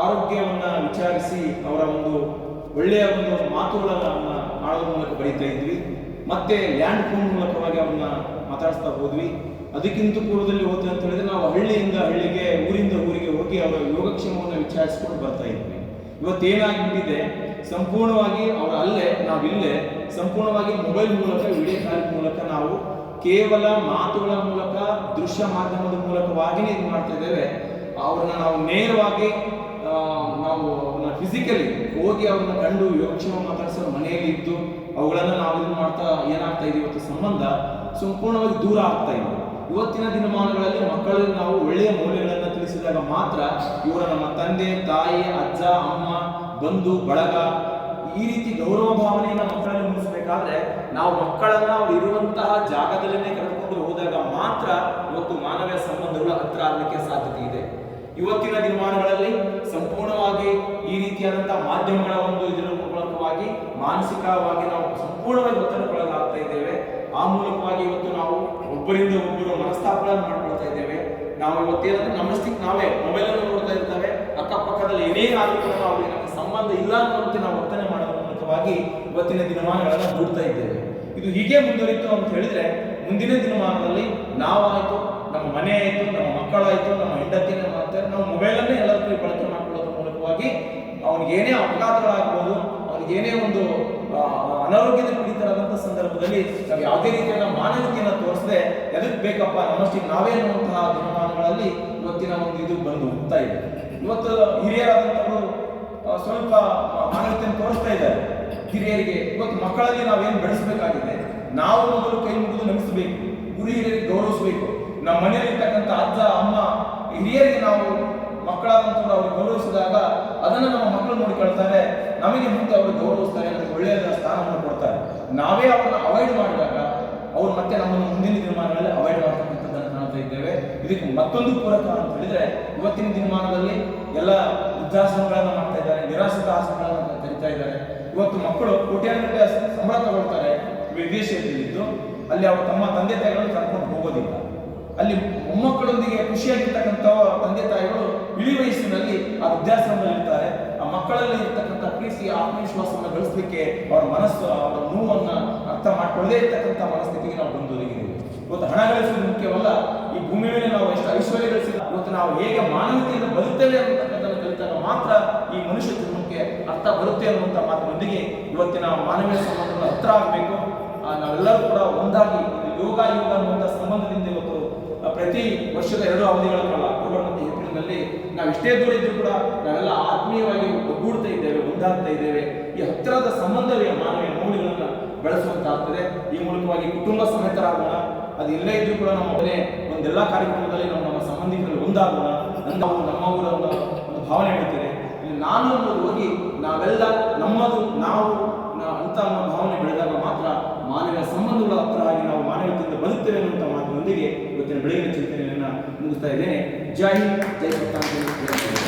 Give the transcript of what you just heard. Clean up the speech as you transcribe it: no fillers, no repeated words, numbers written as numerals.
ಆರೋಗ್ಯವನ್ನು ವಿಚಾರಿಸಿ ಅವರ ಒಂದು ಒಳ್ಳೆಯ ಒಂದು ಮಾತುಗಳನ್ನು ಆಡೋದ್ರ ಮೂಲಕ ಬರೀತಾ ಇದ್ವಿ. ಮತ್ತೆ ಲ್ಯಾಂಡ್ ಫೋನ್ ಮೂಲಕವಾಗಿ ಅವ್ರನ್ನ ಮಾತಾಡಿಸ್ತಾ ಹೋದ್ವಿ. ಅದಕ್ಕಿಂತ ಪೂರ್ವದಲ್ಲಿ ಹೋದ್ವಿ ಅಂತ ಹೇಳಿದ್ರೆ ನಾವು ಹಳ್ಳಿಯಿಂದ ಹಳ್ಳಿಗೆ, ಊರಿಂದ ಊರಿಗೆ ಹೋಗಿ ಅವರ ಯೋಗಕ್ಷೇಮವನ್ನು ವಿಚಾರಿಸಿಕೊಂಡು ಬರ್ತಾ ಇದ್ವಿ. ಇವತ್ತೇನಾಗಿಬಿಟ್ಟಿದೆ, ಸಂಪೂರ್ಣವಾಗಿ ಅವರ ಅಲ್ಲೇ ನಾವಿಲ್ಲೇ ಸಂಪೂರ್ಣವಾಗಿ ಮೊಬೈಲ್ ಮೂಲಕ, ವಿಡಿಯೋ ಕಾಲ್ ಮೂಲಕ ನಾವು ಕೇವಲ ಮಾತುಗಳ ಮೂಲಕ, ದೃಶ್ಯ ಮಾಧ್ಯಮದ ಮೂಲಕವಾಗಿಯೇ ಇದು ಮಾಡ್ತಾ ಇದ್ದೇವೆ. ಅವ್ರನ್ನ ನಾವು ನೇರವಾಗಿ ನಾವು ಅವ್ರನ್ನ ಫಿಸಿಕಲಿ ಹೋಗಿ ಅವ್ರನ್ನ ಕಂಡು ಯೋಗಕ್ಷೇಮ ಮಾತಾಡಿಸೋ ಮನೆಯಲ್ಲಿ ಇದ್ದು ಅವುಗಳನ್ನು ನಾವು ಇದು ಮಾಡ್ತಾ ಏನಾಗ್ತಾ ಇದೆ, ಇವತ್ತು ಸಂಬಂಧ ಸಂಪೂರ್ಣವಾಗಿ ದೂರ ಆಗ್ತಾ ಇದೆ. ಇವತ್ತಿನ ದಿನಮಾನಗಳಲ್ಲಿ ಮಕ್ಕಳಲ್ಲಿ ನಾವು ಒಳ್ಳೆಯ ಮೌಲ್ಯಗಳನ್ನು ತಿಳಿಸಿದಾಗ ಮಾತ್ರ ಇವರ ನಮ್ಮ ತಂದೆ, ತಾಯಿ, ಅಜ್ಜ, ಅಮ್ಮ, ಬಂಧು ಬಳಗ ಈ ರೀತಿ ಗೌರವ ಭಾವನೆಯನ್ನು ಮಕ್ಕಳಲ್ಲಿ ಮೂಡಿಸಬೇಕಾದ್ರೆ ನಾವು ಮಕ್ಕಳನ್ನ ಅವ್ರು ಇರುವಂತಹ ಜಾಗದಲ್ಲೇ ಕರೆದುಕೊಂಡು ಹೋದಾಗ ಮಾತ್ರ ಇವತ್ತು ಮಾನವೀಯ ಸಂಬಂಧಗಳು ಹತ್ರ ಆಗಲಿಕ್ಕೆ ಸಾಧ್ಯತೆ ಇದೆ. ಇವತ್ತಿನ ದಿನಮಾನಗಳಲ್ಲಿ ಸಂಪೂರ್ಣವಾಗಿ ಈ ರೀತಿಯಾದಂತಹ ಮಾಧ್ಯಮಗಳ ಒಂದು ಇದರ ಮೂಲಕವಾಗಿ ಮಾನಸಿಕವಾಗಿ ನಾವು ಸಂಪೂರ್ಣವಾಗಿ ಒತ್ತಡಕ್ಕೊಳಗಾಗ್ತಾ ಇದ್ದೇವೆ. ಆ ಮೂಲಕವಾಗಿ ಇವತ್ತು ನಾವು ಒಬ್ಬರಿಂದ ಒಬ್ಬರು ಮನಸ್ತಾಪಗಳನ್ನು ಮಾಡ್ಕೊಳ್ತಾ ಇದ್ದೇವೆ. ನಾವು ಇವತ್ತೇನಾದ್ರೂ ನಮ್ಮಷ್ಟಕ್ಕೆ ನಾವೇ ಮೊಬೈಲ್ ಅನ್ನು ನೋಡ್ತಾ ಇರ್ತೇವೆ, ಅಕ್ಕಪಕ್ಕದಲ್ಲಿ ಏನೇ ಆದರೂ ಕೂಡ ನಾವು ನಮಗೆ ಸಂಬಂಧ ಇಲ್ಲ ಅನ್ನುವಂತೆ ನಾವು ವರ್ತನೆ ಮಾಡೋದ್ರ ಮೂಲಕವಾಗಿ ಇವತ್ತಿನ ದಿನಮಾನಗಳನ್ನು ದೂಡ್ತಾ ಇದ್ದೇವೆ. ಇದು ಹೀಗೆ ಮುಂದುವರಿತು ಅಂತ ಹೇಳಿದ್ರೆ ಮುಂದಿನ ದಿನಮಾನದಲ್ಲಿ ನಾವಾಯಿತು, ನಮ್ಮ ಮನೆ ಆಯಿತು, ನಮ್ಮ ಮಕ್ಕಳಾಯಿತು, ನಮ್ಮ ಹೆಂಡತಿನ ಮಾಡ್ತಾರೆ, ನಾವು ಮೊಬೈಲನ್ನೇ ಎಲ್ಲರಿಗೂ ಬಳಕೆ ಮಾಡ್ಕೊಳ್ಳೋದ್ರ ಮೂಲಕವಾಗಿ ಅವನಿಗೆ ಏನೇ ಅಪಘಾತಗಳಾಗ್ಬೋದು, ಅವನಿಗೆ ಏನೇ ಒಂದು ಅನಾರೋಗ್ಯದ ಪೀಡಿತರಾದಂಥ ಸಂದರ್ಭದಲ್ಲಿ ನಾವು ಯಾವುದೇ ರೀತಿಯ ಮಾನವೀಯತೆಯನ್ನು ತೋರಿಸದೆ ಎದಕ್ಕೆ ಬೇಕಪ್ಪ ನಮ್ಮಷ್ಟಿಗೆ ನಾವೇ ಅನ್ನುವಂತಹ ದಿನಮಾನಗಳಲ್ಲಿ ಇವತ್ತಿನ ಒಂದು ಇದು ಬಂದು ಹೋಗ್ತಾ ಇದೆ. ಇವತ್ತು ಹಿರಿಯರಾದಂಥವರು ಸ್ವಲ್ಪ ಮಾನವೀಯತೆಯನ್ನು ತೋರಿಸ್ತಾ ಇದ್ದಾರೆ ಹಿರಿಯರಿಗೆ. ಇವತ್ತು ಮಕ್ಕಳಲ್ಲಿ ನಾವೇನು ಬೆಳೆಸಬೇಕಾಗಿದೆ, ನಾವು ಮೊದಲು ಕೈ ಮುಗಿದು ನಮಿಸಬೇಕು, ಗುರು ಹಿರಿಯರಿಗೆ ಗೌರವಿಸಬೇಕು. ನಮ್ಮ ಮನೆಯಲ್ಲಿ ಇರ್ತಕ್ಕಂಥ ಅಜ್ಜ, ಅಮ್ಮ, ಹಿರಿಯರಿಗೆ ನಾವು ಮಕ್ಕಳಾದಂಥವ್ರು ಅವ್ರಿಗೆ ಗೌರವಿಸಿದಾಗ ಅದನ್ನು ನಮ್ಮ ಮಕ್ಕಳು ನೋಡಿಕೊಳ್ತಾರೆ, ನಮಗೆ ಮುಂದೆ ಅವರು ಗೌರವಿಸ್ತಾರೆ, ನಮಗೆ ಒಳ್ಳೆಯ ಸ್ಥಾನವನ್ನು ಕೊಡ್ತಾರೆ. ನಾವೇ ಅವ್ರನ್ನ ಅವಾಯ್ಡ್ ಮಾಡಿದಾಗ ಅವ್ರು ಮತ್ತೆ ನಮ್ಮನ್ನು ಮುಂದಿನ ದಿನಮಾನಗಳಲ್ಲಿ ಅವಾಯ್ಡ್ ಮಾಡ್ತಕ್ಕಂಥದ್ದನ್ನು ಕಾಣ್ತಾ ಇದ್ದೇವೆ. ಇದಕ್ಕೆ ಮತ್ತೊಂದು ಪೂರಕ ಅಂತ ಹೇಳಿದ್ರೆ ಇವತ್ತಿನ ದಿನಮಾನದಲ್ಲಿ ಎಲ್ಲ ವೃದ್ಧಾಶ್ರಮಗಳನ್ನು ಮಾಡ್ತಾ ಇದ್ದಾರೆ, ನಿರಾಶ್ರಿತ ಆಶ್ರಮಗಳನ್ನು ತೆರಿತಾ ಇದ್ದಾರೆ. ಇವತ್ತು ಮಕ್ಕಳು ಕೋಟ್ಯಾಂತರ ಸಂಬಳ ತಗೊಳ್ತಾರೆ ವಿದೇಶದಲ್ಲಿದ್ದು, ಅಲ್ಲಿ ಅವರು ತಮ್ಮ ತಂದೆ ತಾಯಿಗಳನ್ನು ಕರ್ಕೊಂಡು ಹೋಗೋದಿಲ್ಲ. ಅಲ್ಲಿ ಮೊಮ್ಮಕ್ಕಳೊಂದಿಗೆ ಖುಷಿಯಾಗಿರ್ತಕ್ಕಂಥ ತಂದೆ ತಾಯಿಗಳು ಇಳಿ ವಯಸ್ಸಿನಲ್ಲಿ ಆ ವೃದ್ಧಾಶ್ರಮದಲ್ಲಿ ಇರ್ತಾರೆ. ಆ ಮಕ್ಕಳಲ್ಲಿ ಇರ್ತಕ್ಕಂಥ ಪ್ರೀತಿ, ಆತ್ಮವಿಶ್ವಾಸವನ್ನು ಗಳಿಸಲಿಕ್ಕೆ ಅವರ ಮನಸ್ಸು, ಅವರ ನೋವನ್ನು ಅರ್ಥ ಮಾಡ್ಕೊಳ್ಳದೇ ಇರ್ತಕ್ಕಂಥ ಮನಸ್ಥಿತಿಗೆ ನಾವು ಬಂದೊದಗಿದ್ದೇವೆ. ಇವತ್ತು ಹಣ ಗಳಿಸೋದು ಮುಖ್ಯವಲ್ಲ, ಈ ಭೂಮಿ ಮೇಲೆ ನಾವು ಎಷ್ಟು ಐಶ್ವರ್ಯ ಗಳಿಸಿದ ಇವತ್ತು ನಾವು ಹೇಗೆ ಮಾನವೀಯತೆಯನ್ನು ಬದುಕ್ತೇವೆ ಅನ್ನತಕ್ಕಂಥದ್ದು ಕಲಿತಾಗ ಮಾತ್ರ ಈ ಮನುಷ್ಯ ಜನ್ಮಕ್ಕೆ ಅರ್ಥ ಬರುತ್ತೆ ಅನ್ನುವಂಥ ಮಾತಿನೊಂದಿಗೆ ಇವತ್ತಿನ ಮಾನವೀಯ ಸಂಬಂಧಗಳು ಹತ್ರ ಆಗಬೇಕು. ನಾವೆಲ್ಲರೂ ಕೂಡ ಒಂದಾಗಿ ಯೋಗ ಅನ್ನುವಂಥ ಸಂಬಂಧದಿಂದ ಇವತ್ತು ಪ್ರತಿ ವರ್ಷದ 2 ಅವಧಿಗಳ ಕಾಲ ಅಕ್ಟೋಬರ್ ಮತ್ತು ಏಪ್ರಿಲ್ನಲ್ಲಿ ನಾವು ಎಷ್ಟೇ ದೂರ ಇದ್ರೂ ಕೂಡ ನಾವೆಲ್ಲ ಆತ್ಮೀಯವಾಗಿ ಒಗ್ಗೂಡ್ತಾ ಇದ್ದೇವೆ, ಒಂದಾಗ್ತಾ ಇದ್ದೇವೆ. ಈ ಹತ್ತಿರದ ಸಂಬಂಧವೇ ಮಾನವೀಯ ಮೌಲ್ಯಗಳನ್ನು ಬೆಳೆಸುವಂತಾಗ್ತದೆ. ಈ ಮೂಲಕವಾಗಿ ಕುಟುಂಬ ಸಮೇತರಾಗೋಣ. ಅದು ಎಲ್ಲೇ ಇದ್ರೂ ಕೂಡ ನಮ್ಮ ಮನೆ ಒಂದೆಲ್ಲ ಕಾರ್ಯಕ್ರಮದಲ್ಲಿ ನಾವು ನಮ್ಮ ಸಂಬಂಧಿಕರಲ್ಲಿ ಒಂದಾಗೋಣ. ನಾವು ನಮ್ಮವರ ಒಂದು ಭಾವನೆ ಹೇಳ್ತೇನೆ. ನಾನು ಅನ್ನೋದು ಹೋಗಿ ನಾವೆಲ್ಲ ನಮ್ಮದು ನಾವು ಅಂತ ಭಾವನೆ ಬೆಳೆದಾಗ ಮಾತ್ರ ಮಾನವೀಯ ಸಂಬಂಧಗಳ ಹತ್ರ ಆಗಿ ನಾವು ಮಾನವೀಯತೆಯಿಂದ ಬದುಕ್ತೇವೆ ಅನ್ನುವಂಥ ಮಾತಿನೊಂದಿಗೆ ಇವತ್ತಿನ ಬೆಳಗಿನ ಚಿಂತನೆಯನ್ನು ಮುಗಿಸ್ತಾ ಇದ್ದೇನೆ. ಜೈ ಹಿಂದ್, ಜೈ ಸತ್ಯಾಂಶ.